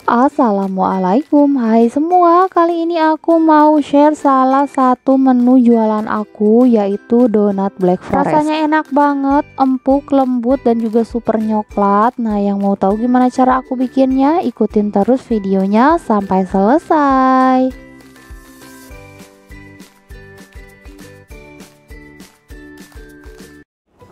Assalamualaikum, hai semua. Kali ini aku mau share salah satu menu jualan aku, yaitu donat Black Forest. Rasanya enak banget, empuk, lembut, dan juga super nyoklat. Nah, yang mau tahu gimana cara aku bikinnya, ikutin terus videonya sampai selesai.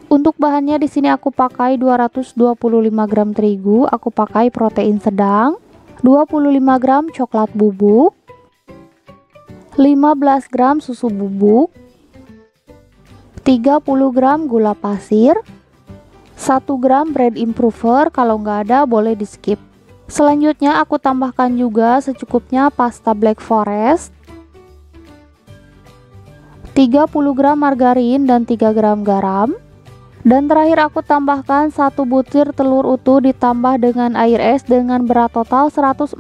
Untuk bahannya di sini aku pakai 225 gram terigu, aku pakai protein sedang, 25 gram coklat bubuk, 15 gram susu bubuk, 30 gram gula pasir, 1 gram bread improver, kalau nggak ada boleh di skip. Selanjutnya aku tambahkan juga secukupnya pasta Black Forest, 30 gram margarin dan 3 gram garam. Dan terakhir aku tambahkan 1 butir telur utuh ditambah dengan air es dengan berat total 140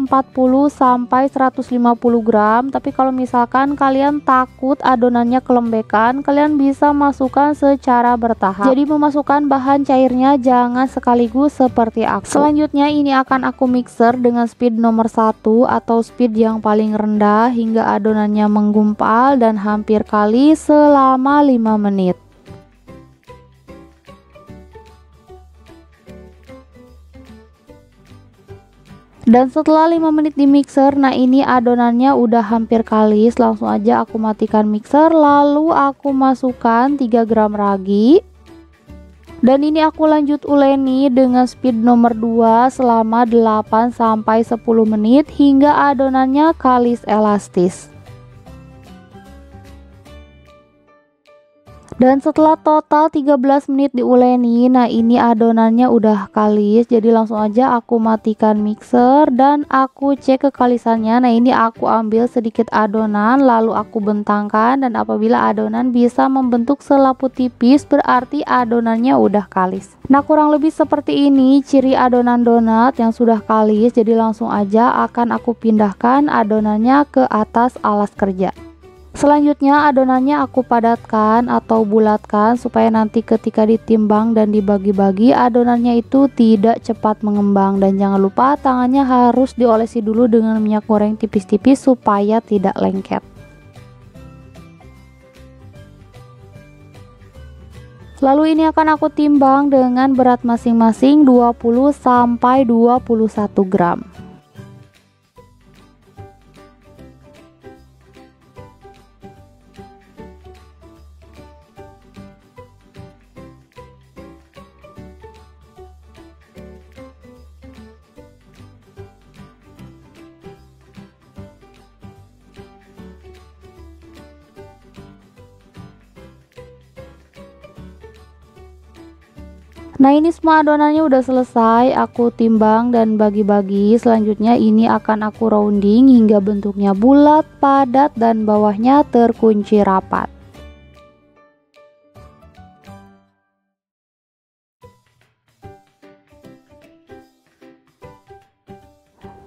sampai 150 gram. Tapi kalau misalkan kalian takut adonannya kelembekan, kalian bisa masukkan secara bertahap. Jadi memasukkan bahan cairnya jangan sekaligus seperti aku. Selanjutnya ini akan aku mixer dengan speed nomor 1 atau speed yang paling rendah hingga adonannya menggumpal dan hampir kali selama 5 menit. Dan setelah 5 menit di mixer, nah ini adonannya udah hampir kalis. Langsung aja aku matikan mixer, lalu aku masukkan 3 gram ragi. Dan ini aku lanjut uleni dengan speed nomor 2 selama 8 sampai 10 menit hingga adonannya kalis elastis. Dan setelah total 13 menit diuleni, nah ini adonannya udah kalis. Jadi langsung aja aku matikan mixer dan aku cek kekalisannya. Nah ini aku ambil sedikit adonan lalu aku bentangkan, dan apabila adonan bisa membentuk selaput tipis berarti adonannya udah kalis. Nah kurang lebih seperti ini ciri adonan donat yang sudah kalis. Jadi langsung aja akan aku pindahkan adonannya ke atas alas kerja. Selanjutnya adonannya aku padatkan atau bulatkan supaya nanti ketika ditimbang dan dibagi-bagi adonannya itu tidak cepat mengembang. Dan jangan lupa tangannya harus diolesi dulu dengan minyak goreng tipis-tipis supaya tidak lengket. Lalu ini akan aku timbang dengan berat masing-masing 20 sampai 21 gram. Nah ini semua adonannya udah selesai, aku timbang dan bagi-bagi. Selanjutnya ini akan aku rounding hingga bentuknya bulat, padat, dan bawahnya terkunci rapat.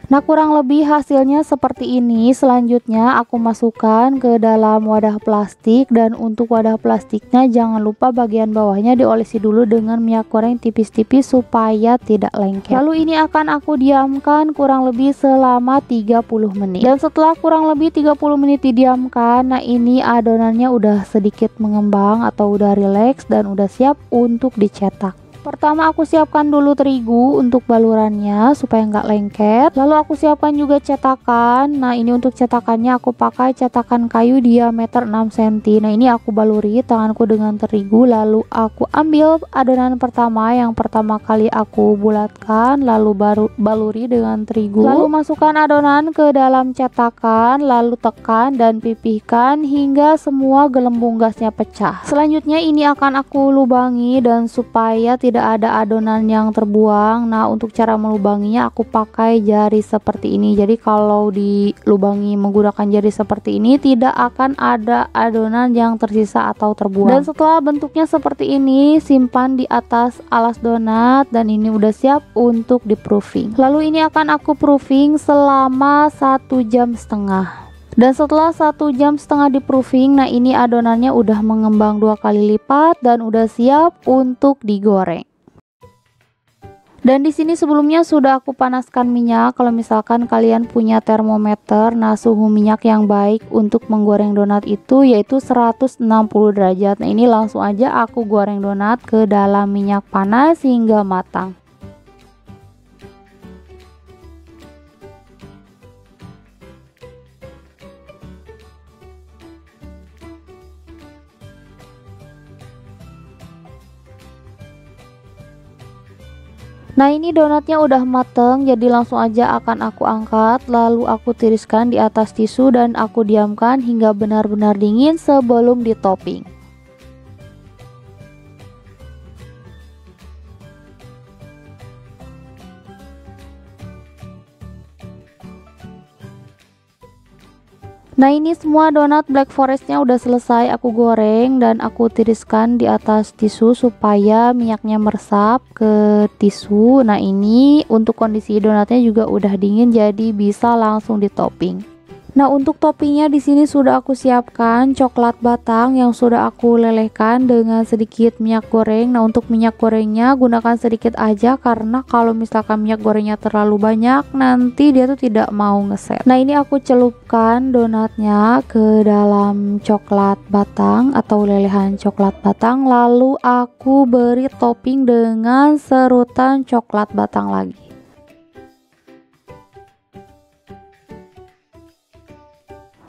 Nah kurang lebih hasilnya seperti ini. Selanjutnya aku masukkan ke dalam wadah plastik, dan untuk wadah plastiknya jangan lupa bagian bawahnya diolesi dulu dengan minyak goreng tipis-tipis supaya tidak lengket. Lalu ini akan aku diamkan kurang lebih selama 30 menit. Dan setelah kurang lebih 30 menit didiamkan, nah ini adonannya udah sedikit mengembang atau udah rileks dan udah siap untuk dicetak. Pertama aku siapkan dulu terigu untuk balurannya supaya nggak lengket. Lalu aku siapkan juga cetakan. Nah ini untuk cetakannya aku pakai cetakan kayu diameter 6 cm. Nah ini aku baluri tanganku dengan terigu. Lalu aku ambil adonan pertama yang pertama kali aku bulatkan, lalu baru baluri dengan terigu. Lalu masukkan adonan ke dalam cetakan, lalu tekan dan pipihkan hingga semua gelembung gasnya pecah. Selanjutnya ini akan aku lubangi dan supaya tidak ada adonan yang terbuang. Nah untuk cara melubanginya aku pakai jari seperti ini. Jadi kalau dilubangi menggunakan jari seperti ini tidak akan ada adonan yang tersisa atau terbuang. Dan setelah bentuknya seperti ini, simpan di atas alas donat dan ini udah siap untuk di proofing. Lalu ini akan aku proofing selama 1,5 jam. Dan setelah 1,5 jam di proofing, nah ini adonannya udah mengembang 2 kali lipat dan udah siap untuk digoreng. Dan di sini sebelumnya sudah aku panaskan minyak. Kalau misalkan kalian punya termometer, nah suhu minyak yang baik untuk menggoreng donat itu yaitu 160 derajat. Nah, ini langsung aja aku goreng donat ke dalam minyak panas hingga matang. Nah, ini donatnya udah mateng, jadi langsung aja akan aku angkat, lalu aku tiriskan di atas tisu dan aku diamkan hingga benar-benar dingin sebelum ditopping. Nah, ini semua donat Black Forestnya udah selesai aku goreng dan aku tiriskan di atas tisu supaya minyaknya meresap ke tisu. Nah, ini untuk kondisi donatnya juga udah dingin jadi bisa langsung ditopping. Nah, untuk toppingnya di sini sudah aku siapkan coklat batang yang sudah aku lelehkan dengan sedikit minyak goreng. Nah, untuk minyak gorengnya gunakan sedikit aja karena kalau misalkan minyak gorengnya terlalu banyak nanti dia tuh tidak mau ngeset. Nah, ini aku celupkan donatnya ke dalam coklat batang atau lelehan coklat batang, lalu aku beri topping dengan serutan coklat batang lagi.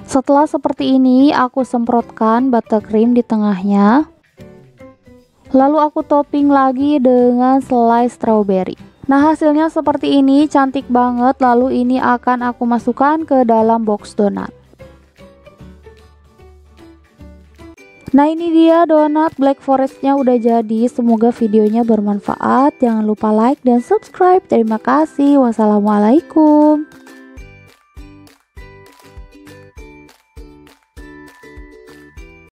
Setelah seperti ini, aku semprotkan buttercream di tengahnya. Lalu aku topping lagi dengan selai strawberry. Nah, hasilnya seperti ini, cantik banget. Lalu ini akan aku masukkan ke dalam box donat. Nah, ini dia donat Black Forestnya udah jadi. Semoga videonya bermanfaat. Jangan lupa like dan subscribe. Terima kasih. Wassalamualaikum.